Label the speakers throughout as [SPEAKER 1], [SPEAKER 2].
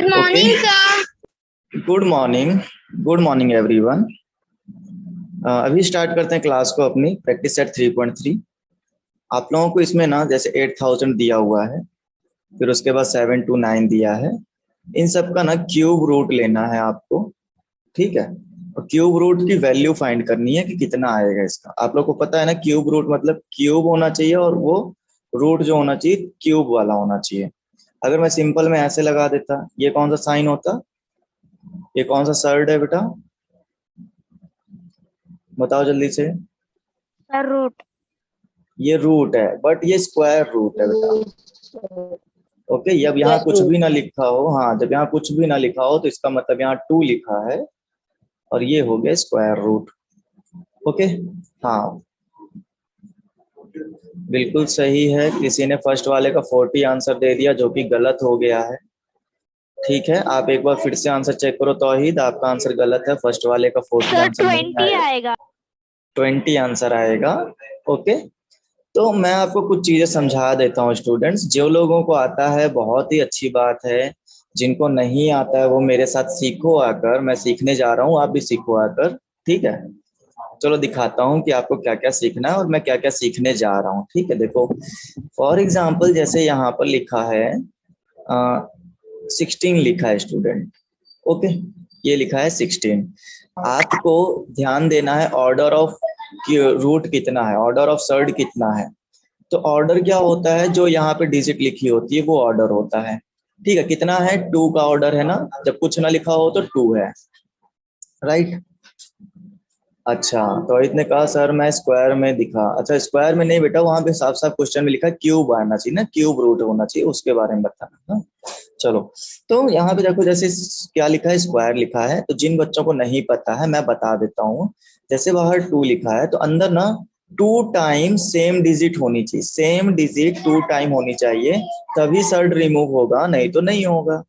[SPEAKER 1] Okay,
[SPEAKER 2] morning sir.
[SPEAKER 1] Good morning everyone. अभी start करते हैं क्लास को अपनी प्रैक्टिस सेट 3.3। आप लोगों को इसमें ना जैसे 8000 दिया हुआ है, फिर उसके बाद 7 to 9 दिया है। इन सब का ना क्यूब रूट लेना है आपको, ठीक है। और क्यूब रूट की वैल्यू फाइंड करनी है कि कितना आएगा इसका। आप लोग को पता है ना, क्यूब रूट मतलब क्यूब होना चाहिए और वो रूट जो होना चाहिए क्यूब वाला होना चाहिए। अगर मैं सिंपल में ऐसे लगा देता, ये कौन सा साइन होता, ये कौन सा सर्ड है बेटा, बताओ जल्दी से।
[SPEAKER 2] Sir root.
[SPEAKER 1] ये रूट है, बट ये स्क्वायर रूट है बेटा। ओके, जब यहाँ कुछ भी ना लिखा हो, हाँ जब यहाँ कुछ भी ना लिखा हो तो इसका मतलब यहाँ 2 लिखा है और ये हो गया स्क्वायर रूट। ओके, हाँ बिल्कुल सही है। किसी ने फर्स्ट वाले का 40 आंसर दे दिया जो कि गलत हो गया है। ठीक है, आप एक बार फिर से आंसर चेक करो। तौहीद, आपका आंसर गलत है, फर्स्ट वाले का 40
[SPEAKER 2] सर
[SPEAKER 1] आंसर नहीं
[SPEAKER 2] 20
[SPEAKER 1] आएगा,
[SPEAKER 2] आएगा।
[SPEAKER 1] 20 आंसर आएगा। ओके, तो मैं आपको कुछ चीजें समझा देता हूँ स्टूडेंट्स। जो लोगों को आता है बहुत ही अच्छी बात है, जिनको नहीं आता है वो मेरे साथ सीखो आकर। मैं सीखने जा रहा हूँ, आप भी सीखो आकर, ठीक है। चलो दिखाता हूँ कि आपको क्या क्या सीखना है और मैं क्या क्या सीखने जा रहा हूँ, ठीक है। देखो फॉर एग्जाम्पल जैसे यहाँ पर लिखा है 16 लिखा है स्टूडेंट। ओके, ये लिखा है 16। आपको ध्यान देना है ऑर्डर ऑफ रूट कितना है, ऑर्डर ऑफ सर्ड कितना है। तो ऑर्डर क्या होता है, जो यहाँ पे डिजिट लिखी होती है वो ऑर्डर होता है, ठीक है। कितना है, 2 का ऑर्डर है ना, जब कुछ ना लिखा हो तो 2 है, राइट। अच्छा, तो इतने कहा सर मैं स्क्वायर में दिखा। अच्छा स्क्वायर में नहीं बेटा, वहां पे साफ साफ क्वेश्चन में लिखा क्यूब आना चाहिए ना, क्यूब रूट होना चाहिए, उसके बारे में बताना ना। चलो, तो यहाँ पे देखो जैसे क्या लिखा है, स्क्वायर लिखा है। तो जिन बच्चों को नहीं पता है मैं बता देता हूँ। जैसे बाहर 2 लिखा है तो अंदर ना 2 टाइम सेम डिजिट होनी चाहिए, सेम डिजिट 2 टाइम होनी चाहिए, तभी सर्ड रिमूव होगा, नहीं तो नहीं होगा।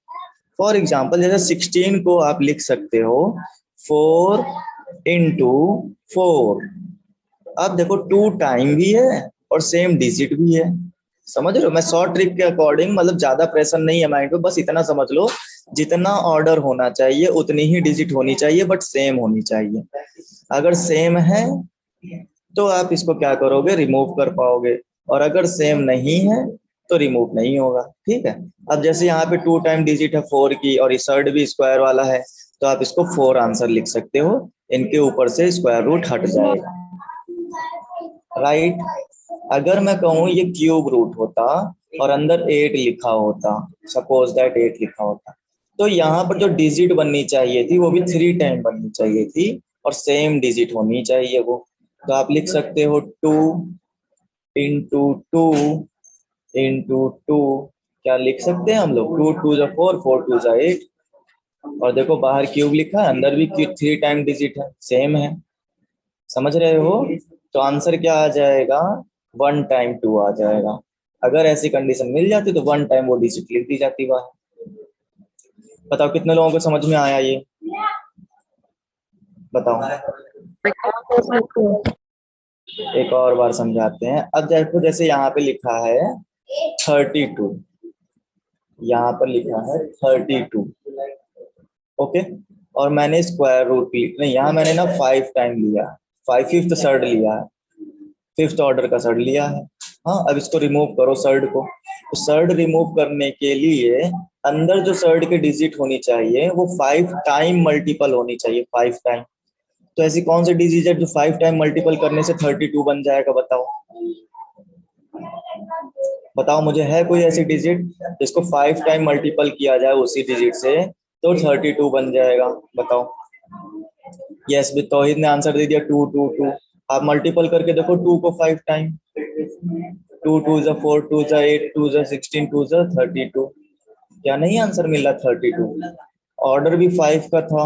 [SPEAKER 1] फॉर एग्जाम्पल जैसे 16 को आप लिख सकते हो 4 इंटू 4। अब देखो 2 टाइम भी है और सेम डिजिट भी है, समझ रहे हो। मैं शॉर्ट ट्रिक के अकॉर्डिंग, मतलब ज्यादा प्रेशर नहीं है माइंड पे, बस इतना समझ लो जितना ऑर्डर होना चाहिए उतनी ही डिजिट होनी चाहिए, बट सेम होनी चाहिए। अगर सेम है तो आप इसको क्या करोगे, रिमूव कर पाओगे, और अगर सेम नहीं है तो रिमूव नहीं होगा, ठीक है। अब जैसे यहाँ पे 2 टाइम डिजिट है 4 की और इस सर्ड भी स्क्वायर वाला है, तो आप इसको 4 आंसर लिख सकते हो, इनके ऊपर से स्क्वायर रूट हट जाएगा, राइट। अगर मैं कहूँ ये क्यूब रूट होता और अंदर 8 लिखा होता, सपोज दैट 8 लिखा होता, तो यहाँ पर जो डिजिट बननी चाहिए थी वो भी 3 टाइम बननी चाहिए थी और सेम डिजिट होनी चाहिए वो। तो आप लिख सकते हो 2 इंटू 2 इंटू 2। क्या लिख सकते हैं हम लोग, 2 2 जा 4, 4 2 जा 8। और देखो बाहर क्यूब लिखा है, अंदर भी 3 टाइम डिजिट है, सेम है, समझ रहे हो। तो आंसर क्या आ जाएगा, 1 टाइम 2 आ जाएगा। अगर ऐसी कंडीशन मिल जाती तो 1 टाइम वो डिजिट लिख दी जाती बाहर। बताओ कितने लोगों को समझ में आया ये, बताओ। एक और बार समझाते हैं। अब देखो जैसे यहाँ पे लिखा है 32, यहाँ पर लिखा है 32, ओके। और मैंने स्क्वायर रूट नहीं, यहाँ मैंने ना 5 टाइम लिया, 5 फिफ्थ सर्ड लिया है, फिफ्थ ऑर्डर का सर्ड लिया है। हाँ, अब इसको रिमूव करो सर्ड को। तो सर्ड रिमूव करने के लिए अंदर जो सर्ड के डिजिट होनी चाहिए वो 5 टाइम मल्टीपल होनी चाहिए, 5 टाइम। तो ऐसी कौन सी डिजिट है जो 5 टाइम मल्टीपल करने से 32 बन जाएगा, बताओ। बताओ मुझे, है कोई ऐसी डिजिट जिसको 5 टाइम मल्टीपल किया जाए उसी डिजिट से तो 32 बन जाएगा, बताओ। यस, भी तौहीद ने आंसर दे दिया 2 2 2। आप मल्टीपल करके देखो 2 को 5 टाइम, 2 2 जा 4, 2 जा 8, 2 जा 16, 2 जा 32। क्या नहीं आंसर मिल रहा 32। ऑर्डर भी 5 का था,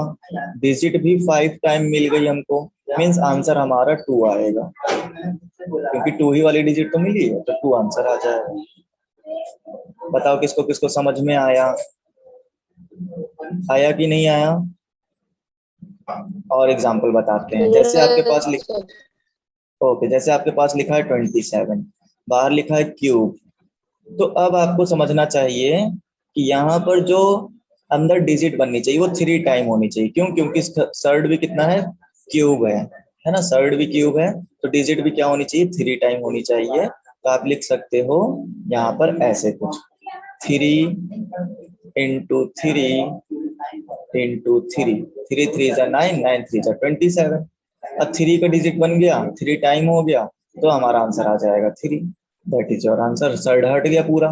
[SPEAKER 1] डिजिट भी 5 टाइम मिल गई हमको, मीन्स आंसर हमारा 2 आएगा, क्योंकि 2 ही वाली डिजिट तो मिली है तो 2 आंसर आ जाएगा। बताओ किसको किसको समझ में आया, आया कि नहीं आया। और एग्जाम्पल बताते हैं। जैसे आपके पास लिखा, ओके, जैसे आपके पास लिखा है 27, बाहर लिखा है क्यूब। तो अब आपको समझना चाहिए कि यहाँ पर जो अंदर डिजिट बननी चाहिए, वो 3 टाइम होनी चाहिए। क्यों? क्योंकि सर्ड भी कितना है, क्यूब है ना, सर्ड भी क्यूब है, तो डिजिट भी क्या होनी चाहिए, 3 टाइम होनी चाहिए। तो आप लिख सकते हो यहाँ पर ऐसे कुछ 3 × 3 × 3, 3 3 जा 9, 9 3 जा 27। अब 3 का डिजिट बन गया, 3 टाइम हो गया, तो हमारा आंसर आ जाएगा 3। That is your answer. Surd हट गया पूरा,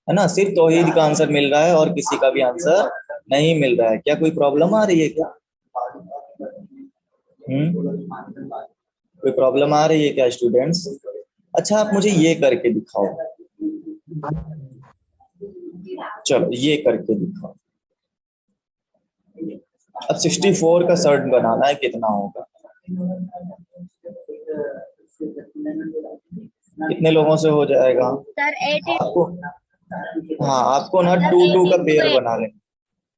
[SPEAKER 1] है ना, सिर्फ तौहीद का आंसर मिल रहा है और किसी का भी आंसर नहीं मिल रहा है। क्या कोई प्रॉब्लम आ रही है क्या? कोई प्रॉब्लम आ रही है क्या स्टूडेंट्स? अच्छा, आप मुझे ये करके दिखाओ, चलो ये करके दिखाओ। अब 64 का सर्ट बनाना है, कितना होगा? कितने लोगों से हो जाएगा
[SPEAKER 2] सर 8
[SPEAKER 1] आपको? हाँ, आपको ना
[SPEAKER 2] सर
[SPEAKER 1] 2 2
[SPEAKER 2] 8
[SPEAKER 1] का
[SPEAKER 2] इंटू
[SPEAKER 1] पेयर
[SPEAKER 2] 8।
[SPEAKER 1] बना लें।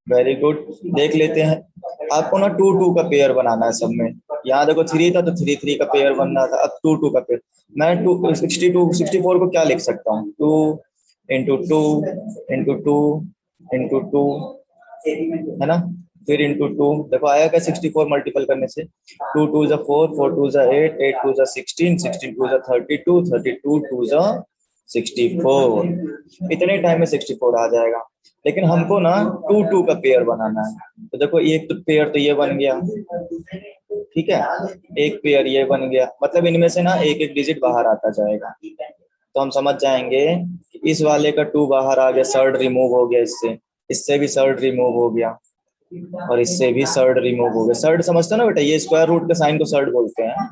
[SPEAKER 1] वेरी गुड, देख लेते हैं। आपको ना 2 2 का पेयर बनाना है सब में। यहाँ देखो 3 था तो 3 3 का पेयर बनना था, अब 2 2 का पेयर। मैं 64 को क्या लिख सकता हूँ, 2 × 2 × 2 × 2, है ना, फिर इंटू 2। देखो आया क्या 64 मल्टीपल करने से? 2 2 जा 4, 4 2 जा 8, 8 2 जा 16, 16 2 जा 32, 32 2 जा 64। इतने टाइम में 64 आ जाएगा। लेकिन हमको ना 2 2 का पेयर बनाना है। तो देखो एक तो पेयर तो ये बन गया, ठीक है, एक पेयर ये बन गया, मतलब इनमें से ना एक एक डिजिट बाहर आता जाएगा। तो हम समझ जाएंगे कि इस वाले का 2 बाहर आ गया, सर्ड रिमूव हो गया, इससे इससे भी सर्ड रिमूव हो गया, और इससे भी सर्ड रिमूव हो गया। सर्ड समझते हो ना बेटा, ये स्क्वायर रूट के साइन को सर्ड बोलते हैं।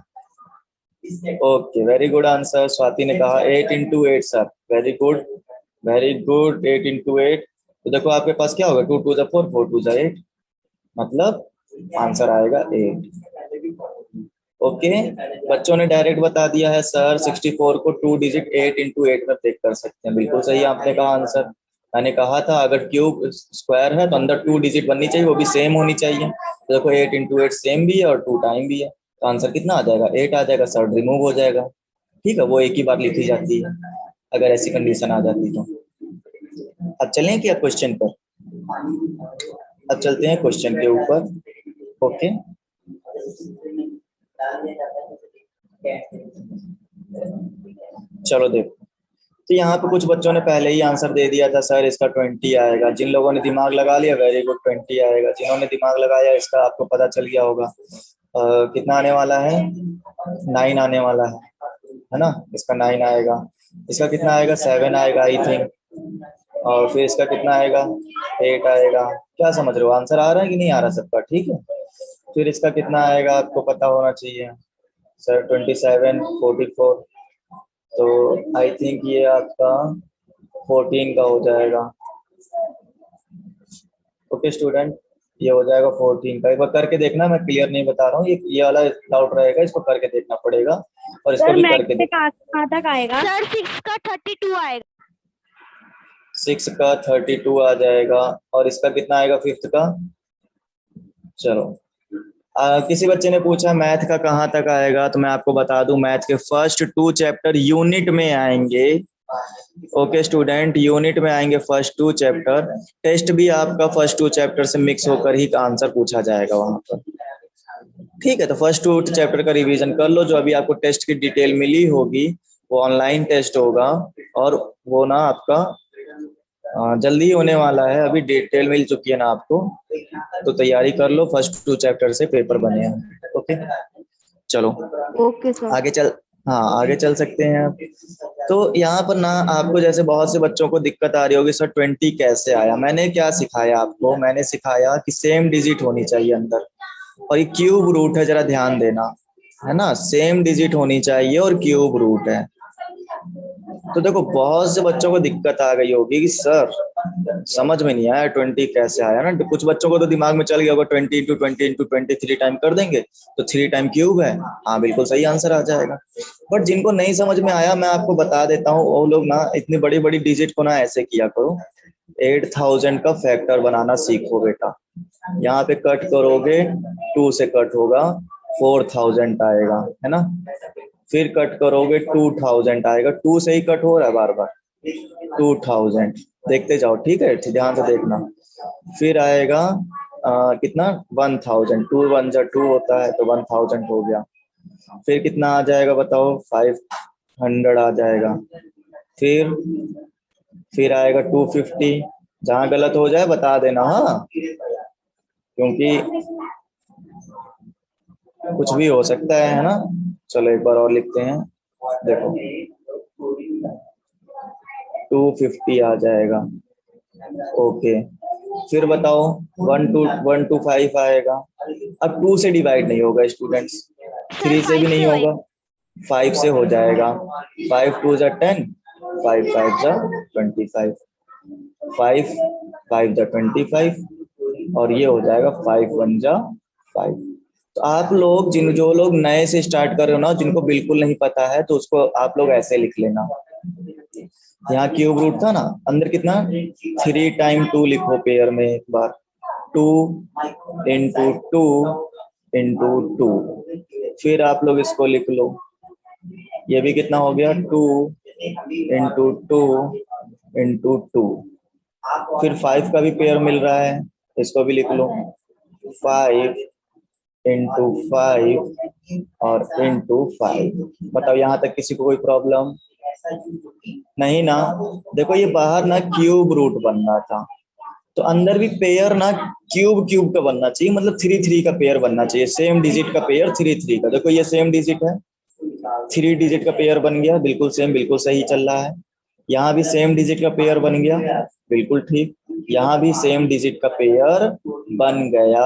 [SPEAKER 1] Okay, very good answer. Swati ने कहा 8 × 8 sir, very good, very good, 8 × 8। तो देखो आपके पास क्या होगा, 2 2 जा 4, 4 2 जा 8, मतलब आंसर आएगा 8। ओके, बच्चों ने डायरेक्ट बता दिया है सर 64 को 2 डिजिट 8 × 8 में ब्रेक कर सकते हैं। बिल्कुल सही आपने कहा आंसर। मैंने कहा था अगर क्यूब स्क्वायर है तो अंदर 2 डिजिट बननी चाहिए, वो भी सेम होनी चाहिए। तो देखो 8 × 8 सेम भी है और 2 टाइम भी है, तो आंसर कितना आ जाएगा, 8 आ जाएगा, सर्ड रिमूव हो जाएगा। ठीक है, वो एक ही बार लिखी जाती है अगर ऐसी कंडीशन आ जाती तो। अब चलें क्या क्वेश्चन पर? अब चलते हैं क्वेश्चन के ऊपर। ओके, चलो देखो। तो यहाँ पे कुछ बच्चों ने पहले ही आंसर दे दिया था सर इसका 20 आएगा। जिन लोगों ने दिमाग लगा लिया वेरी गुड, 20 आएगा। जिन्होंने दिमाग लगाया इसका आपको पता चल गया होगा। कितना आने वाला है, 9 आने वाला है ना, इसका 9 आएगा। इसका कितना आएगा, 7 आएगा आई थिंक। और फिर इसका कितना आएगा, 8 आएगा। क्या समझ रहे हो, आंसर आ रहा है कि नहीं आ रहा सबका? ठीक है, फिर इसका कितना आएगा आपको पता होना चाहिए सर, 27, 44। तो आई थिंक ये आपका 14 का हो जाएगा। ओके स्टूडेंट, ये हो जाएगा 14 का। एक बार करके देखना, मैं क्लियर नहीं बता रहा हूँ, ये वाला डाउट रहेगा, इसको करके देखना पड़ेगा, और इसको
[SPEAKER 2] सर
[SPEAKER 1] भी
[SPEAKER 2] मैथ
[SPEAKER 1] करके
[SPEAKER 2] से
[SPEAKER 1] देखना।
[SPEAKER 2] कहाँ तक आएगा? सर 6 का 32 आएगा।
[SPEAKER 1] 6 का 32 आ जाएगा, और इसका कितना आएगा, 5th का? चलो, किसी बच्चे ने पूछा मैथ का कहाँ तक आएगा, तो मैं आपको बता दूं मैथ के फर्स्ट 2 चैप्टर यूनिट में आएंगे। ओके स्टूडेंट, यूनिट में आएंगे फर्स्ट 2 चैप्टर। टेस्ट भी आपका फर्स्ट 2 चैप्टर से मिक्स होकर ही आंसर पूछा जाएगा वहां पर। ठीक है, तो फर्स्ट 2 चैप्टर का रिवीजन कर लो। जो अभी आपको टेस्ट की डिटेल मिली होगी वो ऑनलाइन टेस्ट होगा, और वो ना आपका जल्दी होने वाला है। अभी डिटेल मिल चुकी है ना आपको, तो तैयारी कर लो, फर्स्ट 2 चैप्टर से पेपर बने हैं। ओके चलो
[SPEAKER 2] ओके सर।
[SPEAKER 1] आगे चल, हाँ आगे चल सकते हैं आप। तो यहाँ पर ना आपको जैसे बहुत से बच्चों को दिक्कत आ रही होगी सर 20 कैसे आया। मैंने क्या सिखाया आपको, मैंने सिखाया कि सेम डिजिट होनी चाहिए अंदर, और ये क्यूब रूट है, जरा ध्यान देना, है ना, सेम डिजिट होनी चाहिए और क्यूब रूट है। तो देखो बहुत से बच्चों को दिक्कत आ गई होगी कि सर समझ में नहीं आया 20 कैसे आया ना। तो कुछ बच्चों को तो दिमाग में चल गया होगा 20 × 20 × 20 3 टाइम कर देंगे तो 3 टाइम क्यूब है, हाँ बिल्कुल सही आंसर आ जाएगा। बट जिनको नहीं समझ में आया मैं आपको बता देता हूँ, वो लोग ना इतनी बड़ी बड़ी डिजिट को ना ऐसे किया करो, 8000 का फैक्टर बनाना सीखो बेटा। यहाँ पे कट करोगे 2 से कट होगा 4000 आएगा, है ना, फिर कट करोगे 2000 आएगा, 2 से ही कट हो रहा है बार बार, 2000। देखते जाओ, ठीक है, ध्यान से देखना। फिर आएगा कितना 1000, 2 1 जा 2 होता है तो 1000 हो गया। फिर कितना आ जाएगा बताओ, 500 आ जाएगा। फिर आएगा 250। जहां गलत हो जाए बता देना, हाँ, क्योंकि कुछ भी हो सकता है ना। चलो एक बार और लिखते हैं, देखो 250 आ जाएगा। ओके, फिर बताओ 1 to 5 आएगा। अब 2 से डिवाइड नहीं होगा स्टूडेंट्स, 3 से भी
[SPEAKER 2] 5 से
[SPEAKER 1] नहीं होगा, 5 से हो जाएगा। 5 2 जा 10, 5 5 जा 25, 5 5 जा 25, और ये हो जाएगा 5 1 जा 5। तो आप लोग जो लोग नए से स्टार्ट कर रहे हो ना, जिनको बिल्कुल नहीं पता है, तो उसको आप लोग ऐसे लिख लेना। यहाँ क्यूब रूट था ना, अंदर कितना 3 टाइम 2 लिखो पेयर में एक बार, 2 इंटू 2 इंटू 2। फिर आप लोग इसको लिख लो, ये भी कितना हो गया 2 इंटू 2 इंटू 2। फिर 5 का भी पेयर मिल रहा है, इसको भी लिख लो, 5 इंटू 5 और इंटू 5। बताओ यहाँ तक किसी को कोई प्रॉब्लम नहीं ना। देखो ये बाहर ना क्यूब रूट बनना था, तो अंदर भी पेयर ना क्यूब क्यूब का बनना चाहिए, मतलब 3 3 का पेयर बनना चाहिए, सेम डिजिट का पेयर 3 3 का। देखो ये सेम डिजिट है, 3 डिजिट का पेयर बन गया, बिल्कुल सेम, बिल्कुल सही चल रहा है। यहाँ भी सेम डिजिट का पेयर बन गया, बिल्कुल ठीक। यहाँ भी सेम डिजिट का पेयर बन गया।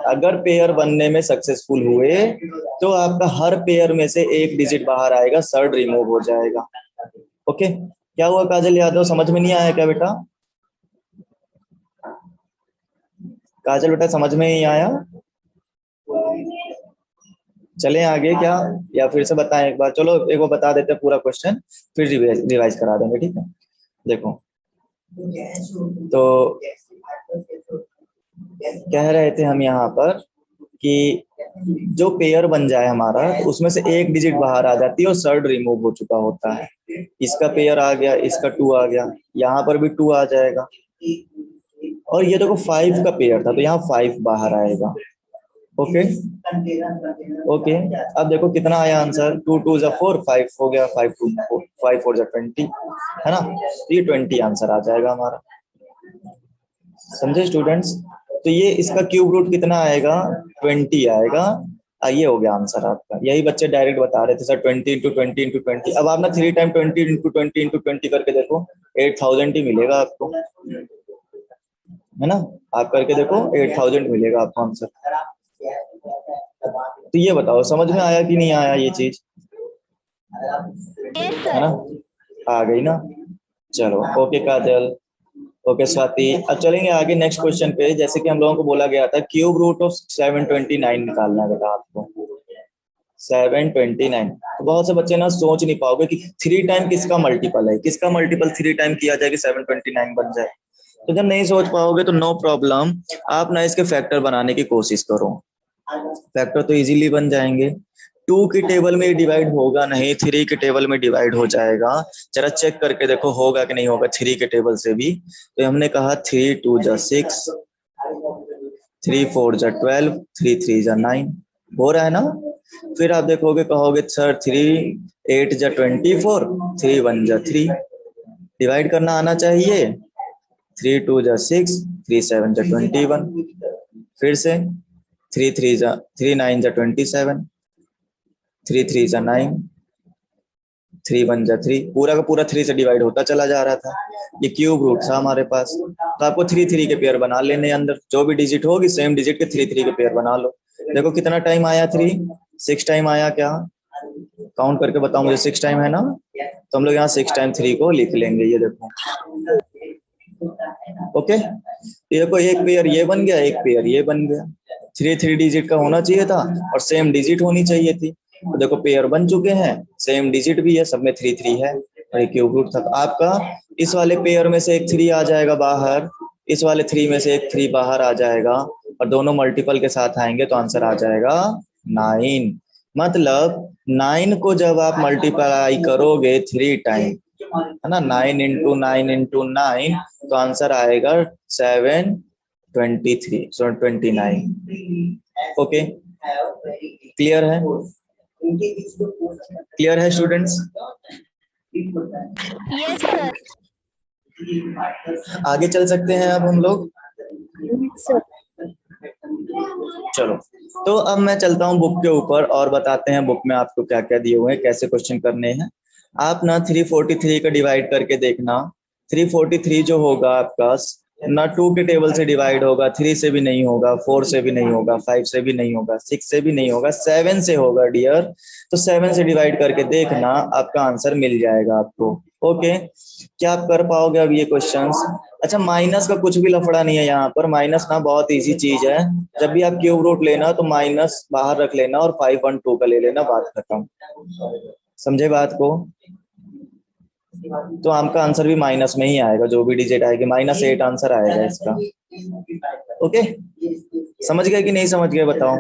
[SPEAKER 1] अगर पेयर बनने में सक्सेसफुल हुए तो आपका हर पेयर में से एक डिजिट बाहर आएगा, सर्ड रिमूव हो जाएगा। ओके, क्या हुआ काजल यादव, समझ में नहीं आया क्या बेटा? काजल बेटा समझ में नहीं आया? चलें आगे क्या, या फिर से बताएं एक बार? चलो एक बार बता देते हैं पूरा क्वेश्चन, फिर रिवाइज करा देंगे, ठीक है। देखो तो कह रहे थे हम यहाँ पर कि जो पेयर बन जाए हमारा, तो उसमें से एक डिजिट बाहर आ जाती है और सर्ड रिमूव हो चुका होता है। इसका पेयर आ गया, इसका 2 आ गया, यहाँ पर भी 2 आ जाएगा। और ये देखो 5 का पेयर था, तो यहाँ 5 बाहर आएगा। ओके ओके, अब देखो कितना आया आंसर, 2 2 जा 4, 5 हो गया, 5 2 4, 5 4 जा 20, है ना। तो ये 20 आंसर आ जाएगा हमारा, समझे स्टूडेंट्स? तो ये इसका क्यूब रूट कितना आएगा, 20 आएगा। ये हो गया आंसर आपका। यही बच्चे डायरेक्ट बता रहे थे सर 20 इंटू 20 इंटू 20। अब आप ना 3 टाइम 20 इंटू 20 इंटू 20 करके देखो, 8000 ही मिलेगा आपको, है ना। आप करके देखो 8000 मिलेगा आपको आंसर। तो ये बताओ समझ में आया कि नहीं आया ये चीज, है ना? आ गई ना। चलो ओके काजल, ओके स्वाति। अब चलेंगे आगे नेक्स्ट क्वेश्चन पे। जैसे कि हम लोगों को बोला गया था क्यूब रूट ऑफ 729 निकालना है बेटा आपको, 729। तो बहुत से बच्चे ना सोच नहीं पाओगे कि 3 टाइम किसका मल्टीपल है, किसका मल्टीपल 3 टाइम किया जाए कि 729 बन जाए। तो जब नहीं सोच पाओगे तो नो प्रॉब्लम, आप ना इसके फैक्टर बनाने की कोशिश करो। फैक्टर तो इजीली बन जाएंगे। 2 की टेबल में डिवाइड होगा नहीं, 3 के टेबल में डिवाइड हो जाएगा। जरा चेक करके देखो होगा कि नहीं होगा 3 के टेबल से भी। तो हमने कहा 3 2 जा 6, 3 4 जा 12, 3 3 जा 9, हो रहा है ना। फिर आप देखोगे कहोगे सर 3 8 जा 24, 3 1 जा 3, डिवाइड करना आना चाहिए। 3 2 जा 6, 3 7 जा 21, फिर से 3 3 जा 3 9 जा 27, 3 3 जा 9, 3 1 जा 3, पूरा का पूरा 3 से डिवाइड होता चला जा रहा था। ये क्यूब रूट था हमारे पास, तो आपको 3 3 के पेयर बना लेने, अंदर जो भी डिजिट होगी सेम डिजिट के 3 3 के पेयर बना लो। देखो कितना टाइम आया, 6 टाइम आया क्या? काउंट करके बताओ मुझे, 6 टाइम है ना। तो हम लोग यहाँ 6 टाइम 3 को लिख लेंगे, ये देखो। ओके, देखो एक पेयर ये बन गया, एक पेयर ये बन गया। 3 3 डिजिट का होना चाहिए था और सेम डिजिट होनी चाहिए थी। तो देखो पेयर बन चुके हैं, सेम डिजिट भी है, सब में 3 3 है और एक क्यूब रूट था। तो आपका इस वाले पेयर में से एक 3 आ जाएगा बाहर, इस वाले 3 में से एक 3 बाहर आ जाएगा, और दोनों मल्टीपल के साथ आएंगे तो आंसर आ जाएगा 9। मतलब 9 को जब आप मल्टीप्लाई करोगे 3 टाइम, है ना, 9 इंटू 9 इंटू 9, तो आंसर आएगा 723 सो 29। ओके, क्लियर है? क्लियर है स्टूडेंट्स?
[SPEAKER 2] Yes sir.
[SPEAKER 1] आगे चल सकते हैं अब हम लोग। चलो, तो अब मैं चलता हूँ बुक के ऊपर और बताते हैं बुक में आपको क्या क्या दिए हुए हैं, कैसे क्वेश्चन करने हैं। आप ना 343 का डिवाइड करके देखना। 343 जो होगा आपका ना 2 के टेबल से डिवाइड होगा, 3 से भी नहीं होगा, 4 से भी नहीं होगा, 5 से भी नहीं होगा, 6 से भी नहीं होगा, 7 से होगा डियर। तो 7 से डिवाइड करके देखना, आपका आंसर मिल जाएगा आपको। ओके, क्या आप कर पाओगे अब ये क्वेश्चंस? अच्छा, माइनस का कुछ भी लफड़ा नहीं है यहाँ पर। माइनस ना बहुत इजी चीज है। जब भी आप क्यूब रूट लेना तो माइनस बाहर रख लेना और 5 1 2 का ले लेना, बात खत्म। समझे बात को? तो आपका आंसर भी माइनस में ही आएगा, जो भी डिजिट आएगी -8 आंसर आएगा इसका। ओके, समझ गए कि नहीं समझ गए बताओ?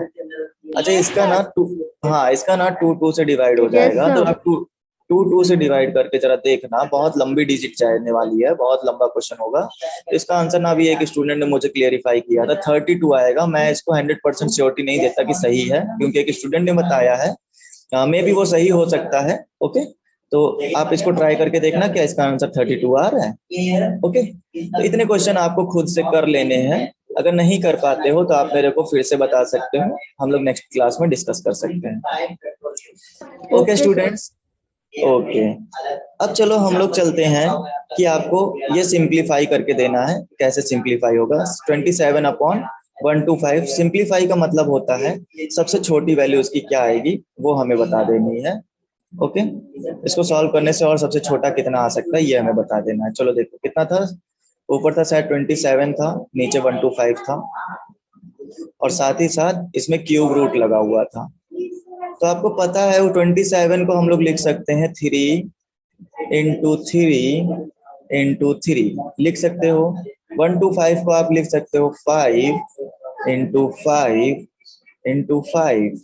[SPEAKER 1] अच्छा,
[SPEAKER 2] यस
[SPEAKER 1] इसका ना
[SPEAKER 2] सर।
[SPEAKER 1] हाँ, इसका ना 2 2 से डिवाइड हो जाएगा। तो आप 2 2 से डिवाइड करके जरा देखना, बहुत लंबी डिजिट जाने वाली है, बहुत लंबा क्वेश्चन होगा। तो इसका आंसर ना अभी एक स्टूडेंट ने मुझे क्लियरिफाई किया था, 32 आएगा। मैं इसको 100% श्योरिटी नहीं देता कि सही है, क्योंकि एक स्टूडेंट ने बताया है, मे भी वो सही हो सकता है। ओके, तो आप इसको ट्राई करके देखना क्या इसका आंसर 32 आ रहा है। ओके, तो इतने क्वेश्चन आपको खुद से कर लेने हैं। अगर नहीं कर पाते हो तो आप मेरे को फिर से बता सकते हो, हम लोग नेक्स्ट क्लास में डिस्कस कर सकते हैं। Okay students, okay. अब चलो हम लोग चलते हैं कि आपको ये सिंप्लीफाई करके देना है। कैसे सिंप्लीफाई होगा? 27/125। सिंप्लीफाई का मतलब होता है सबसे छोटी वैल्यू उसकी क्या आएगी वो हमें बता देनी है। ओके, इसको सॉल्व करने से और सबसे छोटा कितना आ सकता है ये हमें बता देना है। चलो देखो कितना था, ऊपर था शायद 27 था, नीचे 125 था, और साथ ही साथ इसमें क्यूब रूट लगा हुआ था। तो आपको पता है वो 27 को हम लोग लिख सकते हैं 3 इंटू 3 लिख सकते हो। 125 को आप लिख सकते हो 5 इंटू 5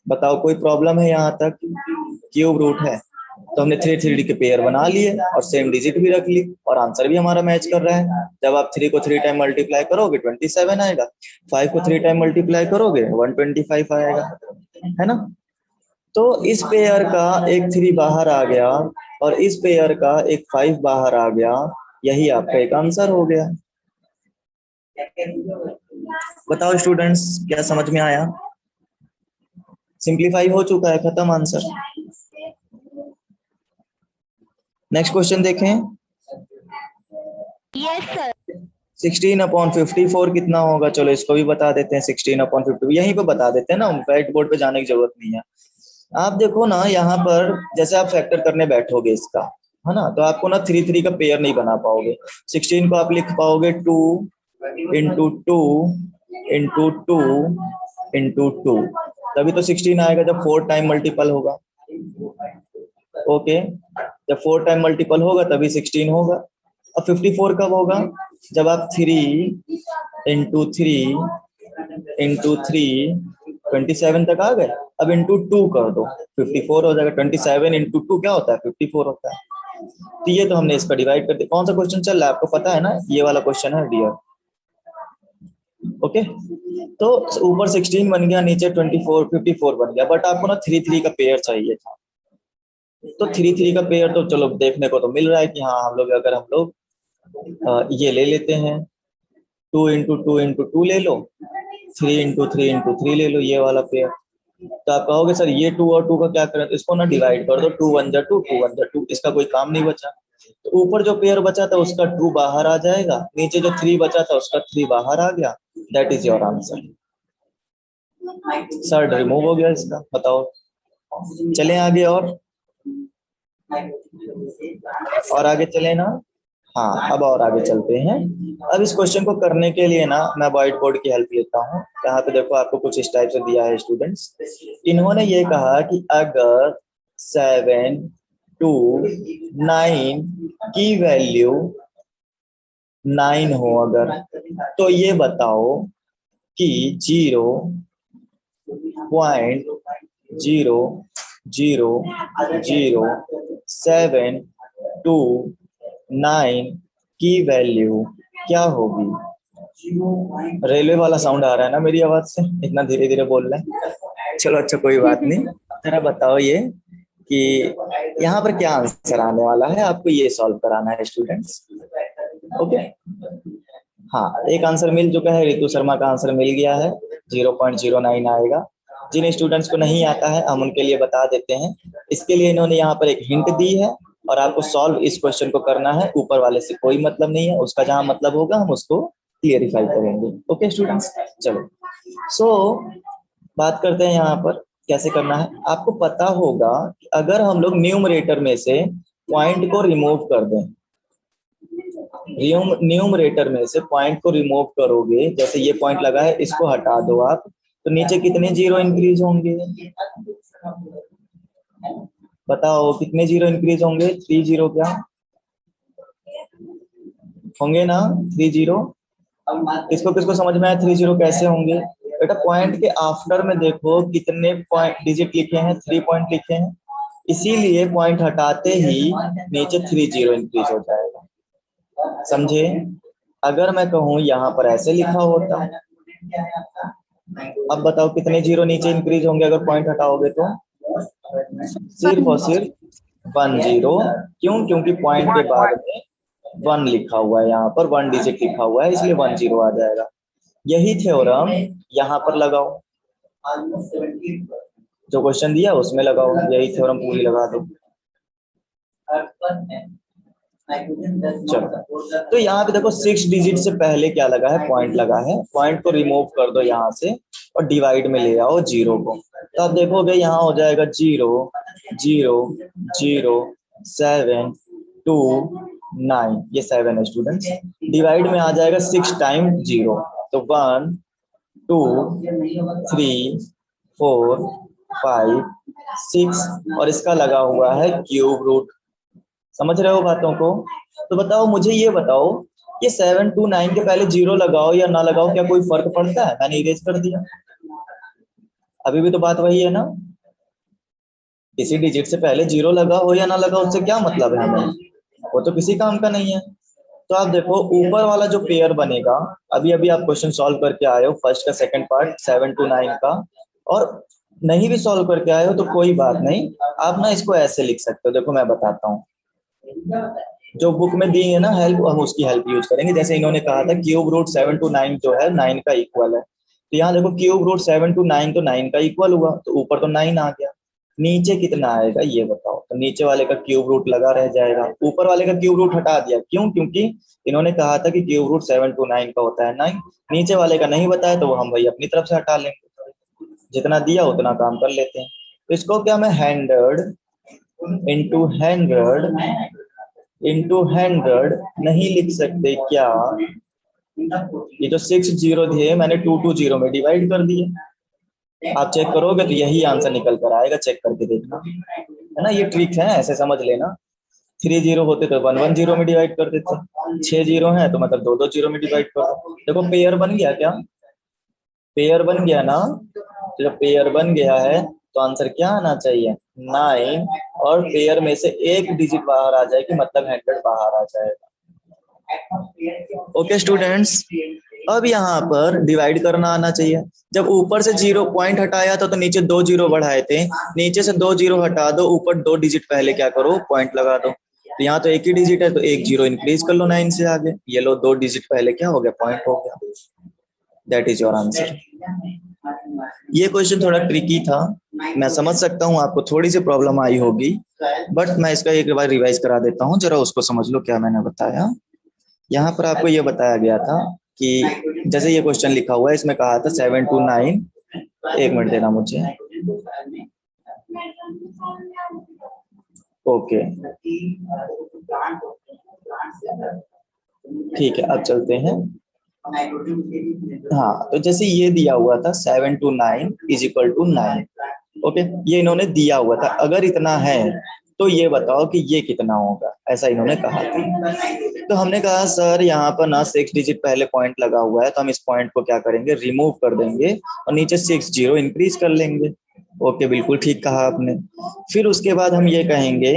[SPEAKER 1] बताओ कोई प्रॉब्लम है यहाँ तक? क्यूब रूट है तो हमने 3 3 के पेयर बना लिए और सेम डिजिट भी रख ली और आंसर भी हमारा मैच कर रहा है। जब आप 3 को 3 टाइम मल्टीप्लाई करोगे 27 आएगा, 5 को 3 टाइम मल्टीप्लाई करोगे 125 आएगा, है ना? तो इस पेयर का एक 3 बाहर आ गया और इस पेयर का एक 5 बाहर आ गया, यही आपका एक आंसर हो गया। बताओ स्टूडेंट्स, क्या समझ में आया? सिंप्लीफाई हो चुका है, खत्म आंसर। नेक्स्ट क्वेश्चन देखें।
[SPEAKER 2] Yes sir.
[SPEAKER 1] 16/54 कितना होगा? चलो इसको भी बता देते हैं। 16/50 यहीं पे बता देते हैं ना, व्हाइट बोर्ड पे जाने की जरूरत नहीं है। आप देखो ना यहाँ पर, जैसे आप फैक्टर करने बैठोगे इसका, है ना, तो आपको ना 3 3 का पेयर नहीं बना पाओगे। 16 को आप लिख पाओगे 2 इंटू 2 इंटू 2 इंटू 2, तभी तो 16 आएगा जब 4 टाइम मल्टीपल होगा। ओके, जब 4 टाइम मल्टीपल होगा तभी 16 होगा। अब 54 कब होगा? जब आप 3 इंटू 3 27 तक आ गए। अब इंटू 2 कर दो, 54 हो जाएगा। 27 इंटू 2 क्या होता है? 54 होता है। तो ये तो हमने इसका डिवाइड कर दिया। कौन सा क्वेश्चन चल रहा है आपको पता है ना? ये वाला क्वेश्चन है डियर। ओके, तो ऊपर 16 बन गया, नीचे 54 बन गया, बट आपको ना 3 3 का पेयर चाहिए था। तो 3 3 का पेयर तो चलो देखने को तो मिल रहा है कि हाँ, हम लोग अगर हम लोग ये ले लेते हैं 2 इंटू 2 इंटू 2 ले लो, 3 इंटू 3 इंटू 3 ले लो, ये वाला पेयर। तो आप कहोगे सर ये 2 और 2 का क्या करें? तो इसको ना डिवाइड कर दो, 2 1 जा 2, 2 1 जा 2, इसका कोई काम नहीं बचा। तो ऊपर जो पेयर बचा था उसका 2 बाहर आ जाएगा, नीचे जो 3 बचा था उसका 3 बाहर आ गया। That is your answer. Sir remove हो गया इसका। बताओ, चलें आगे और आगे चले ना? हाँ, अब और आगे चलते हैं। अब इस क्वेश्चन को करने के लिए ना मैं व्हाइट बोर्ड की हेल्प लेता हूँ। यहाँ पे देखो आपको कुछ इस टाइप से दिया है स्टूडेंट्स। इन्होंने ये कहा कि अगर 7 2 9 की वैल्यू 9 हो अगर, तो ये बताओ कि 0.000729 की वैल्यू क्या होगी? रेलवे वाला साउंड आ रहा है ना मेरी आवाज से, इतना धीरे धीरे बोल रहे हैं। चलो अच्छा कोई बात नहीं। जरा बताओ ये कि यहाँ पर क्या आंसर आने वाला है, आपको ये सॉल्व कराना है स्टूडेंट्स। ओके, हाँ एक आंसर मिल चुका है, रितु शर्मा का आंसर मिल गया है, 0.09 आएगा। जिन स्टूडेंट्स को नहीं आता है हम उनके लिए बता देते हैं। इसके लिए इन्होंने यहाँ पर एक हिंट दी है और आपको सॉल्व इस क्वेश्चन को करना है, ऊपर वाले से कोई मतलब नहीं है, उसका जहां मतलब होगा हम उसको क्लियरिफाई करेंगे। ओके स्टूडेंट्स, चलो सो बात करते हैं यहाँ पर कैसे करना है। आपको पता होगा कि अगर हम लोग न्यूमरेटर में से पॉइंट को रिमूव कर दें, न्यूमरेटर में से पॉइंट को रिमूव करोगे, जैसे ये पॉइंट लगा है इसको हटा दो आप, तो नीचे कितने जीरो इंक्रीज होंगे? बताओ कितने जीरो इंक्रीज होंगे? 3 जीरो क्या होंगे ना? 3 जीरो। किसको किसको समझ में आया 3 जीरो कैसे होंगे? बेटा पॉइंट के आफ्टर में देखो कितने पॉइंट डिजिट लिखे हैं, 3 पॉइंट लिखे हैं, इसीलिए पॉइंट हटाते ही नीचे 3 जीरो इंक्रीज हो जाएगा। समझे? अगर मैं कहूं यहाँ पर ऐसे लिखा होता, अब बताओ कितने जीरो नीचे इंक्रीज होंगे अगर पॉइंट हटाओगे तो? सिर्फ और सिर्फ 1 जीरो। क्यों? क्योंकि पॉइंट के बाद में 1 लिखा हुआ है, यहाँ पर 1 डिजिट लिखा हुआ है, इसलिए 1 जीरो आ जाएगा। यही थ्योरम यहाँ पर लगाओ, जो क्वेश्चन दिया उसमें लगाओ, यही थ्योरम पूरी लगा दो। चलो तो यहाँ पे देखो 6 डिजिट से पहले क्या लगा है? पॉइंट लगा है। पॉइंट को रिमूव कर दो यहाँ से और डिवाइड में ले आओ जीरो को, तो आप देखोगे यहाँ हो जाएगा 0 0 0 7 2 9, ये 7 है स्टूडेंट्स। डिवाइड में आ जाएगा 6 टाइम 0, तो 1 2 3 4 5 6 और इसका लगा हुआ है क्यूब रूट। समझ रहे हो बातों को? तो बताओ मुझे ये बताओ, ये 7 2 9 के पहले 0 लगाओ या ना लगाओ, क्या कोई फर्क पड़ता है? मैंने इरेज कर दिया, अभी भी तो बात वही है ना। किसी डिजिट से पहले 0 लगाओ या ना लगाओ उससे क्या मतलब है हमें, वो तो किसी काम का नहीं है। तो आप देखो ऊपर वाला जो पेयर बनेगा, अभी अभी आप क्वेश्चन सॉल्व करके आए हो फर्स्ट का सेकंड पार्ट 7 2 9 का, और नहीं भी सॉल्व करके आए हो तो कोई बात नहीं, आप ना इसको ऐसे लिख सकते हो। देखो मैं बताता हूँ, जो बुक में दी है ना हेल्प, हम उसकी हेल्प यूज करेंगे। जैसे इन्होंने कहा था क्यूब रूट 7 टू 9 जो है 9 का इक्वल है, तो यहाँ देखो क्यूब रूट 7 टू 9 तो 9 का इक्वल हुआ, तो ऊपर तो 9 आ गया, नीचे कितना आएगा ये बताओ? तो नीचे वाले का क्यूब रूट लगा रह जाएगा, ऊपर वाले का क्यूब रूट हटा दिया। क्यों? क्योंकि इन्होंने कहा था कि क्यूब रूट 7 टू 9 का होता है 9, नीचे वाले का नहीं बताया तो वो हम वही अपनी तरफ से हटा लेंगे, जितना दिया उतना काम कर लेते हैं। तो इसको क्या मैं 100 नहीं लिख सकते क्या? ये जो 6 जीरो थे मैंने 2 2 जीरो में डिवाइड कर दिए, आप चेक करोगे तो यही आंसर निकल कर आएगा, चेक करके देखना, है ना। ये ट्रिक है, ऐसे समझ लेना। 3 जीरो होते तो 1 1 जीरो में डिवाइड कर देते, 6 जीरो है तो मतलब 2 2 जीरो में डिवाइड कर दो। देखो पेयर बन गया क्या? पेयर बन गया ना। तो जब पेयर बन गया है तो आंसर क्या आना चाहिए? 9, और पेयर में से एक डिजिट बाहर आ जाएगी, मतलब 100 बाहर आ जाएगा। ओके स्टूडेंट्स, अब यहाँ पर डिवाइड करना आना चाहिए। जब ऊपर से 0 पॉइंट हटाया था तो नीचे 2 जीरो बढ़ाए थे, नीचे से 2 जीरो हटा दो, ऊपर 2 डिजिट पहले क्या करो? पॉइंट लगा दो। तो यहाँ तो एक ही डिजिट है तो 1 जीरो इंक्रीज कर लो 9 से आगे, ये लो 2 डिजिट पहले क्या हो गया? पॉइंट हो गया। That is your answer. ये क्वेश्चन थोड़ा ट्रिकी था, मैं समझ सकता हूँ आपको थोड़ी सी प्रॉब्लम आई होगी, बट मैं इसका एक बार रिवाइज करा देता हूँ, जरा उसको समझ लो क्या मैंने बताया। यहाँ पर आपको ये बताया गया था कि जैसे ये क्वेश्चन लिखा हुआ है, इसमें कहा था 7 टू 9, एक मिनट देना मुझे। ओके ठीक है, अब चलते हैं। हाँ तो जैसे ये दिया हुआ था 7 to 9 is equal to 9, okay, ये इन्होंने दिया हुआ था। अगर इतना है तो ये बताओ कि ये कितना होगा, ऐसा इन्होंने कहा था। तो हमने कहा सर यहाँ पर ना 6 डिजिट पहले पॉइंट लगा हुआ है, तो हम इस पॉइंट को क्या करेंगे? रिमूव कर देंगे और नीचे 6 जीरो इंक्रीज कर लेंगे। ओके बिल्कुल ठीक कहा आपने। फिर उसके बाद हम ये कहेंगे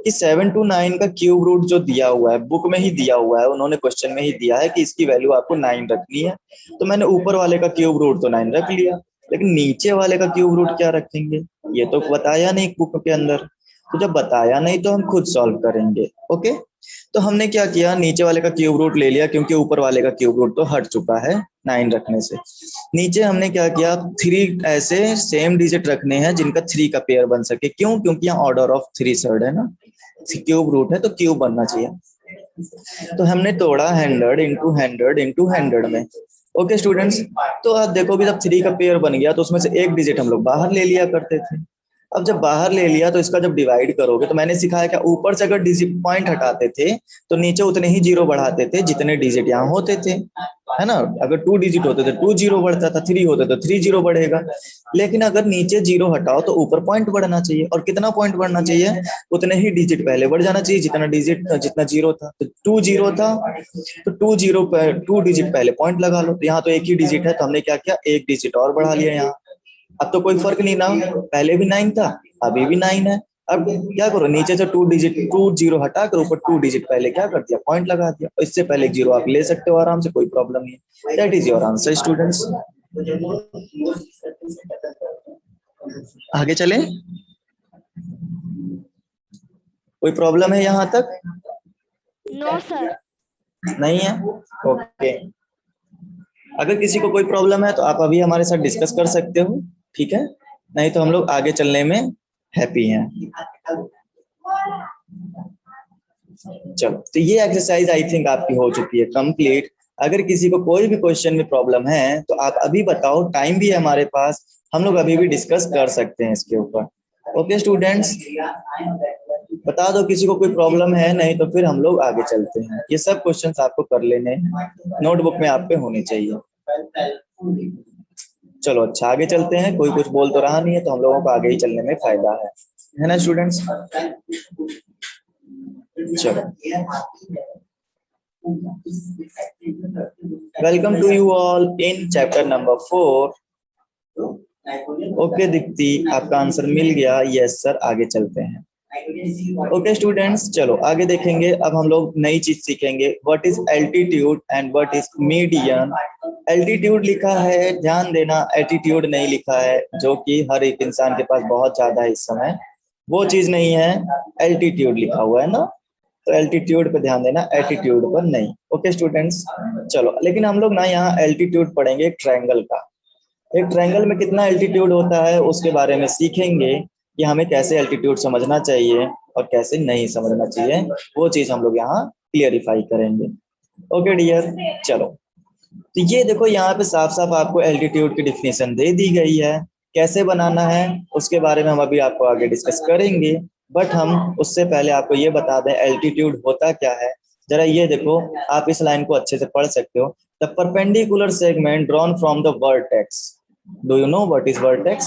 [SPEAKER 1] कि 7 to 9 का क्यूब रूट जो दिया हुआ है, बुक में ही दिया हुआ है, उन्होंने क्वेश्चन में ही दिया है कि इसकी वैल्यू आपको 9 रखनी है। तो मैंने ऊपर वाले का क्यूब रूट तो 9 रख लिया, लेकिन नीचे वाले का क्यूब रूट क्या रखेंगे, ये तो बताया नहीं बुक के अंदर। तो जब बताया नहीं तो हम खुद सॉल्व करेंगे। ओके, तो हमने क्या किया, नीचे वाले का क्यूब रूट ले लिया, क्योंकि ऊपर वाले का क्यूब रूट तो हट चुका है 9 रखने से। नीचे हमने क्या किया, 3 ऐसे सेम डिजिट रखने हैं जिनका 3 का पेयर बन सके। क्यों? क्योंकि यहाँ ऑर्डर ऑफ 3 सर्ड है ना, क्यूब रूट है तो क्यूब बनना चाहिए। तो हमने तोड़ा 100 इंटू 100 इंटू 100 में। ओके स्टूडेंट्स, तो आप देखोगे जब 3 का पेयर बन गया तो उसमें से एक डिजिट हम लोग बाहर ले लिया करते थे। अब जब बाहर ले लिया तो इसका जब डिवाइड करोगे, तो मैंने सिखाया क्या, ऊपर से अगर डिजिट पॉइंट हटाते थे तो नीचे उतने ही जीरो बढ़ाते थे जितने डिजिट यहाँ होते थे, है ना। अगर 2 डिजिट होते थे 2 जीरो बढ़ता था, 3 होते तो 3 जीरो बढ़ेगा। लेकिन अगर नीचे जीरो हटाओ तो ऊपर पॉइंट बढ़ना चाहिए, और कितना पॉइंट बढ़ना चाहिए, उतने ही डिजिट पहले बढ़ जाना चाहिए जितना जीरो था। तो 2 जीरो था तो 2 डिजिट पहले पॉइंट लगा लो। तो यहाँ तो एक ही डिजिट है, तो हमने क्या किया, एक डिजिट और बढ़ा लिया यहाँ। अब तो कोई फर्क नहीं ना, पहले भी 9 था अभी भी 9 है। अब क्या करो, नीचे से 2 जीरो हटा कर ऊपर 2 डिजिट पहले क्या कर दिया, पॉइंट लगा दिया। इससे पहले जीरो आप ले सकते हो आराम से, कोई प्रॉब्लम नहीं है। That is your answer students. आगे चलें, कोई प्रॉब्लम है यहाँ तक?
[SPEAKER 2] No sir.
[SPEAKER 1] नहीं है? ओके, अगर किसी को कोई प्रॉब्लम है तो आप अभी हमारे साथ डिस्कस कर सकते हो, ठीक है, नहीं तो हम लोग आगे चलने में हैप्पी हैं। चलो, तो ये एक्सरसाइज आई थिंक आपकी हो चुकी है कंप्लीट। अगर किसी को कोई भी क्वेश्चन में प्रॉब्लम है तो आप अभी बताओ, टाइम भी है हमारे पास, हम लोग अभी भी डिस्कस कर सकते हैं इसके ऊपर। ओके स्टूडेंट्स, बता दो किसी को कोई प्रॉब्लम है, नहीं तो फिर हम लोग आगे चलते हैं। ये सब क्वेश्चंस आपको कर लेने हैं, नोटबुक में आप पे होने चाहिए। चलो अच्छा, आगे चलते हैं। कोई कुछ बोल तो रहा नहीं है, तो हम लोगों को आगे ही चलने में फायदा है ना स्टूडेंट्स। चलो, welcome to you all in chapter number 4। Okay Deepti, आपका आंसर मिल गया, यस सर। आगे चलते हैं। ओके स्टूडेंट्स, चलो आगे देखेंगे। अब हम लोग नई चीज सीखेंगे, what is altitude and what is median. Altitude लिखा है, ध्यान देना, एटीट्यूड नहीं लिखा है, जो कि हर एक इंसान के पास बहुत ज्यादा है इस समय, वो चीज नहीं है। एल्टीट्यूड लिखा हुआ है ना, तो एल्टीट्यूड पे ध्यान देना, एटीट्यूड पर नहीं। ओके स्टूडेंट्स, चलो, लेकिन हम लोग ना यहाँ एल्टीट्यूड पढ़ेंगे एक ट्रायंगल का। एक ट्रायंगल में कितना एल्टीट्यूड होता है उसके बारे में सीखेंगे, कि हमें कैसे एल्टीट्यूड समझना चाहिए और कैसे नहीं समझना चाहिए, वो चीज हम लोग यहाँ क्लियरिफाई करेंगे। ओके डियर, चलो, तो ये देखो यहाँ पे साफ साफ आपको एल्टीट्यूड की डिफिनेशन दे दी गई है। कैसे बनाना है उसके बारे में हम अभी आपको आगे डिस्कस करेंगे, बट हम उससे पहले आपको ये बता दें एल्टीट्यूड होता क्या है। जरा ये देखो, आप इस लाइन को अच्छे से पढ़ सकते हो। The perpendicular segment drawn from the vertex, do you know what is vertex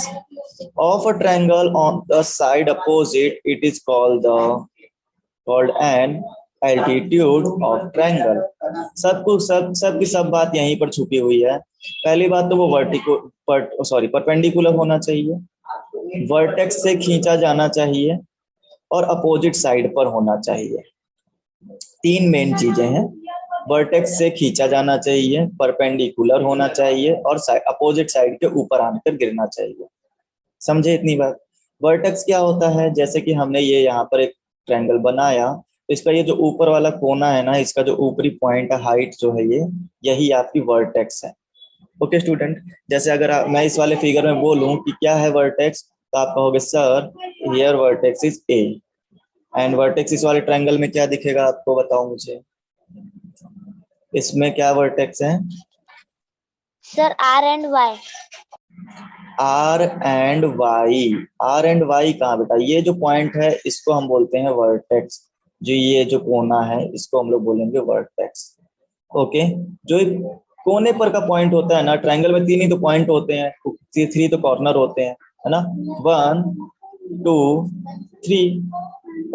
[SPEAKER 1] of a triangle on the side opposite, it is called an altitude of triangle। सब की सब बात यहीं पर छुपी हुई है। पहली बात तो वो परपेंडिकुलर होना चाहिए, वर्टेक्स से खींचा जाना चाहिए, और अपोजिट साइड पर होना चाहिए। 3 मेन चीजें हैं, वर्टेक्स से खींचा जाना चाहिए, परपेंडिकुलर होना चाहिए, और अपोजिट साइड के ऊपर आकर गिरना चाहिए। समझे इतनी बात? वर्टेक्स क्या होता है, जैसे कि हमने ये यहाँ पर एक ट्रायंगल बनाया, तो इसका ये जो ऊपर वाला कोना है ना, इसका जो ऊपरी पॉइंट है, हाइट जो है, ये यही आपकी वर्टेक्स है। ओके स्टूडेंट, जैसे अगर मैं इस वाले फिगर में बोलूं कि क्या है वर्टेक्स, तो आप कहोगे sir here vertex is a, and vertex इस वाले ट्रायंगल में क्या दिखेगा आपको, बताओ मुझे, इसमें क्या वर्टेक्स है
[SPEAKER 2] sir? R and Y.
[SPEAKER 1] R and Y. R and Y कहाँ बेटा, ये जो पॉइंट है इसको हम बोलते हैं वर्टेक्स। जो ये जो कोना है इसको हम लोग बोलेंगे वर्टेक्स। ओके, जो एक कोने पर का पॉइंट होता है ना, ट्रायंगल में 3 ही तो पॉइंट होते हैं, 3 तो कॉर्नर होते हैं, है ना, 1 2 3।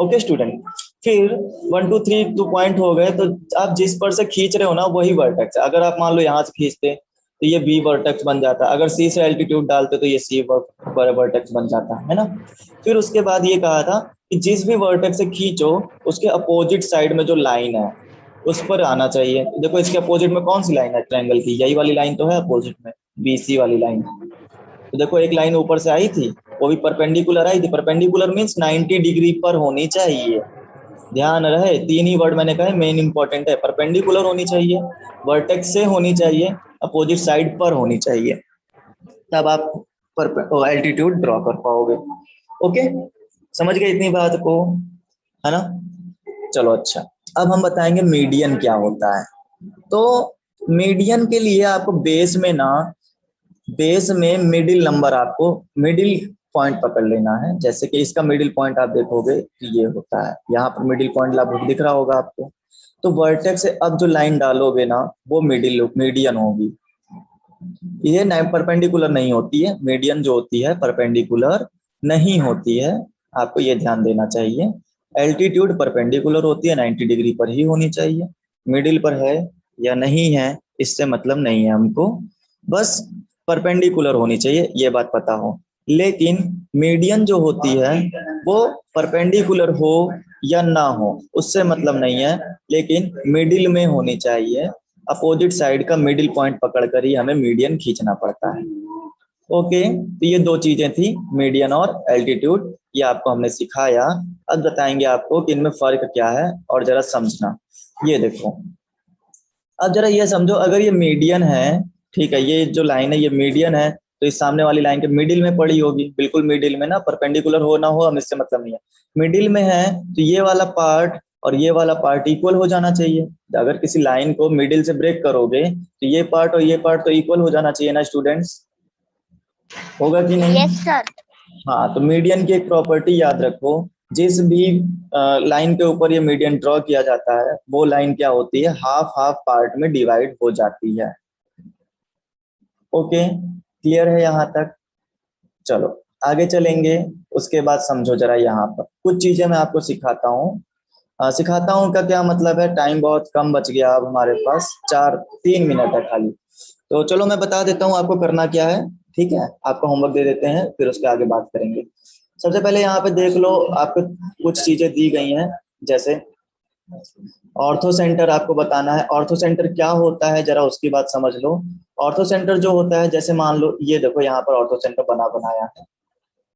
[SPEAKER 1] ओके स्टूडेंट, फिर 1 2 3 तो पॉइंट हो गए, तो आप जिस पर से खींच रहे हो ना वही वर्टेक्स है। अगर आप मान लो यहाँ से खींचते तो ये बी वर्टेक्स बन जाता, अगर सी से एल्टीट्यूड डालते तो ये सी वर्टेक्स बन जाता है ना। फिर उसके बाद ये कहा था कि जिस भी वर्टेक्स से खींचो उसके अपोजिट साइड में जो लाइन है उस पर आना चाहिए। देखो इसके अपोजिट में कौन सी लाइन है ट्रायंगल की, यही वाली लाइन तो है अपोजिट में, बीसी वाली लाइन। तो देखो एक लाइन ऊपर से आई थी, वो भी परपेंडिकुलर आई थी। परपेंडिकुलर मींस 90 डिग्री पर होनी चाहिए। ध्यान रहे, तीन ही वर्ड मैंने कहे मेन इंपॉर्टेंट है। परपेंडिकुलर होनी चाहिए, वर्टेक्स से होनी चाहिए, अपोजिट साइड पर होनी चाहिए, तब आप एल्टीट्यूड ड्रॉ कर पाओगे। ओके, समझ गए इतनी बात को, है ना? चलो अच्छा, अब हम बताएंगे मीडियन क्या होता है। तो मीडियन के लिए आपको बेस में मिडिल नंबर, आपको मिडिल पॉइंट पकड़ लेना है। जैसे कि इसका मिडिल पॉइंट आप देखोगे कि ये होता है, यहाँ पर मिडिल पॉइंट लगभग दिख रहा होगा आपको। तो वर्टेक्स से अब जो लाइन डालोगे ना वो मीडियन होगी। ये परपेंडिकुलर नहीं होती है, मीडियन जो होती है परपेंडिकुलर नहीं होती है, आपको ये ध्यान देना चाहिए। एल्टीट्यूड परपेंडिकुलर होती है, 90 डिग्री पर ही होनी चाहिए। मिडिल पर है या नहीं है इससे मतलब नहीं है हमको, बस परपेंडिकुलर होनी चाहिए, ये बात पता हो। लेकिन मीडियन जो होती है वो परपेंडिकुलर हो या ना हो उससे मतलब नहीं है, लेकिन मिडिल में होनी चाहिए। अपोजिट साइड का मिडिल पॉइंट पकड़कर ही हमें मीडियन खींचना पड़ता है। ओके, तो ये दो चीजें थी, मीडियन और एल्टीट्यूड, ये आपको हमने सिखाया। अब बताएंगे आपको कि इनमें फर्क क्या है और जरा समझना। ये देखो, अब जरा ये समझो, अगर ये मीडियन है, ठीक है, ये जो लाइन है ये मीडियन है, तो इस सामने वाली लाइन के मिडिल में पड़ी होगी, बिल्कुल मिडिल में ना, परपेंडिकुलर हो ना हो हमें इससे मतलब नहीं है। मिडिल में है तो ये वाला पार्ट और ये वाला पार्ट इक्वल हो जाना चाहिए। अगर किसी लाइन को मिडिल से ब्रेक करोगे तो ये पार्ट और ये पार्ट तो इक्वल हो जाना चाहिए ना स्टूडेंट्स, होगा कि नहीं?
[SPEAKER 2] Yes sir.
[SPEAKER 1] हाँ, तो मीडियन की एक प्रॉपर्टी याद रखो, जिस भी लाइन के ऊपर ये मीडियन ड्रॉ किया जाता है वो लाइन क्या होती है, हाफ हाफ पार्ट में डिवाइड हो जाती है। ओके, क्लियर है यहाँ तक? चलो आगे चलेंगे, उसके बाद समझो जरा। यहाँ पर कुछ चीजें मैं आपको सिखाता हूँ। सिखाता हूँ का क्या मतलब है, टाइम बहुत कम बच गया अब हमारे पास, 3 मिनट है खाली। तो चलो मैं बता देता हूँ आपको करना क्या है, ठीक है? आपको होमवर्क दे देते हैं, फिर उसके आगे बात करेंगे। सबसे पहले यहाँ पे देख लो, आपको कुछ चीजें दी गई हैं, जैसे ऑर्थो सेंटर आपको बताना है। ऑर्थो सेंटर क्या होता है जरा उसकी बात समझ लो। ऑर्थो सेंटर जो होता है, जैसे मान लो ये देखो यहाँ पर ऑर्थो सेंटर बनाया है।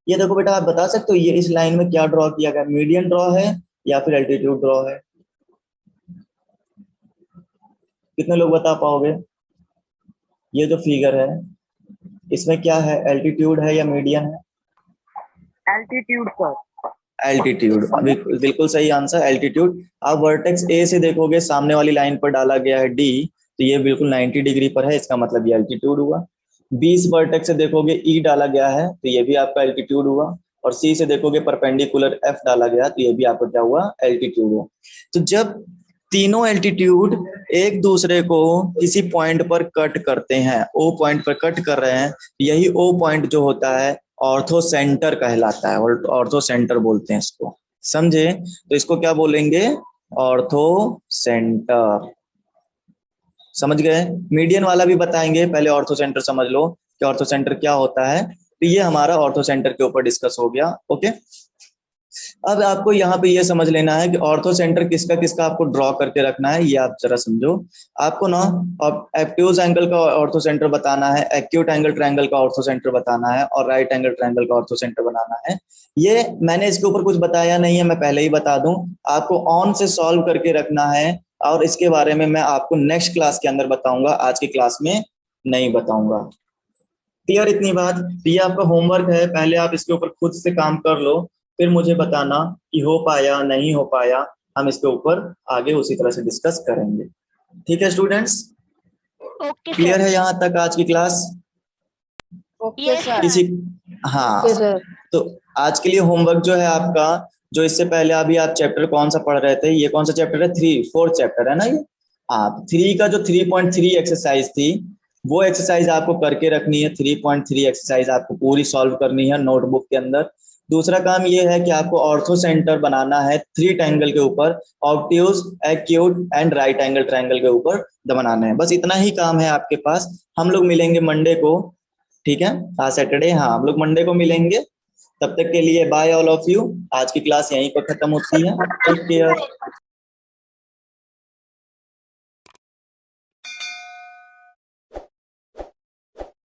[SPEAKER 1] ये देखो बेटा, आप बता सकते हो ये इस लाइन में क्या ड्रॉ किया गया, मीडियन ड्रॉ है या फिर एल्टीट्यूड ड्रॉ है? कितने लोग बता पाओगे? ये जो फिगर है इसमें क्या है, एल्टीट्यूड है या मीडियन है?
[SPEAKER 3] Altitude sir.
[SPEAKER 1] एल्टीट्यूड, बिल्कुल सही आंसर, एल्टीट्यूड। आप वर्टेक्स ए से देखोगे सामने वाली लाइन पर डाला गया है डी, तो ये बिल्कुल 90 डिग्री पर है, इसका मतलब ये एल्टीट्यूड हुआ। बी वर्टेक्स से देखोगे ई डाला गया है तो ये भी आपका एल्टीट्यूड हुआ। और सी से देखोगे परपेंडिकुलर एफ डाला गया तो ये भी आपको क्या हुआ, एल्टीट्यूड हुआ। तो जब तीनों एल्टीट्यूड एक दूसरे को किसी पॉइंट पर कट करते हैं, ओ पॉइंट पर कट कर रहे हैं, यही ओ पॉइंट जो होता है ऑर्थो सेंटर कहलाता है, और ऑर्थो सेंटर बोलते हैं इसको, समझे? तो इसको क्या बोलेंगे, ऑर्थो सेंटर। समझ गए? मीडियन वाला भी बताएंगे, पहले ऑर्थो सेंटर समझ लो कि ऑर्थो सेंटर क्या होता है। तो ये हमारा ऑर्थो सेंटर के ऊपर डिस्कस हो गया। ओके, अब आपको यहाँ पे ये समझ लेना है कि ऑर्थो सेंटर किसका किसका आपको ड्रॉ करके रखना है, ये आप जरा समझो। आपको ना ऑब्ट्यूज एंगल का ऑर्थो सेंटर बताना है, एक्यूट एंगल ट्रायंगल का ऑर्थो सेंटर बताना है, और राइट एंगल ट्रायंगल का ऑर्थो सेंटर बनाना है। ये मैंने इसके ऊपर कुछ बताया नहीं है, मैं पहले ही बता दूं, आपको ऑन से सॉल्व करके रखना है, और इसके बारे में मैं आपको नेक्स्ट क्लास के अंदर बताऊंगा, आज की क्लास में नहीं बताऊंगा। क्लियर इतनी बात? तो ये आपका होमवर्क है, पहले आप इसके ऊपर खुद से काम कर लो, फिर मुझे बताना कि हो पाया नहीं हो पाया, हम इसके ऊपर आगे उसी तरह से डिस्कस करेंगे। ठीक है स्टूडेंट्स?
[SPEAKER 2] Okay
[SPEAKER 1] clear
[SPEAKER 2] sir.
[SPEAKER 1] है यहाँ तक आज की क्लास?
[SPEAKER 3] Okay sir.
[SPEAKER 1] किसी हाँ,
[SPEAKER 3] ओके सर।
[SPEAKER 1] तो आज के लिए होमवर्क जो है आपका, जो इससे पहले अभी आप चैप्टर कौन सा पढ़ रहे थे, ये कौन सा चैप्टर है, 4th चैप्टर है ना ये। आप 3 का जो 3.3 एक्सरसाइज थी वो एक्सरसाइज आपको करके रखनी है। 3.3 एक्सरसाइज आपको पूरी सॉल्व करनी है नोटबुक के अंदर। दूसरा काम ये है कि आपको ऑर्थो सेंटर बनाना है 3 ट्रायंगल के ऊपर, obtuse, acute and right angle triangle के ऊपर बनाना है। बस इतना ही काम है आपके पास। हम लोग मिलेंगे मंडे को, ठीक है? आज सैटरडे, हाँ हम लोग मंडे को मिलेंगे तब तक के लिए बाय ऑल ऑफ यू। आज की क्लास यहीं पर खत्म होती है। Take care.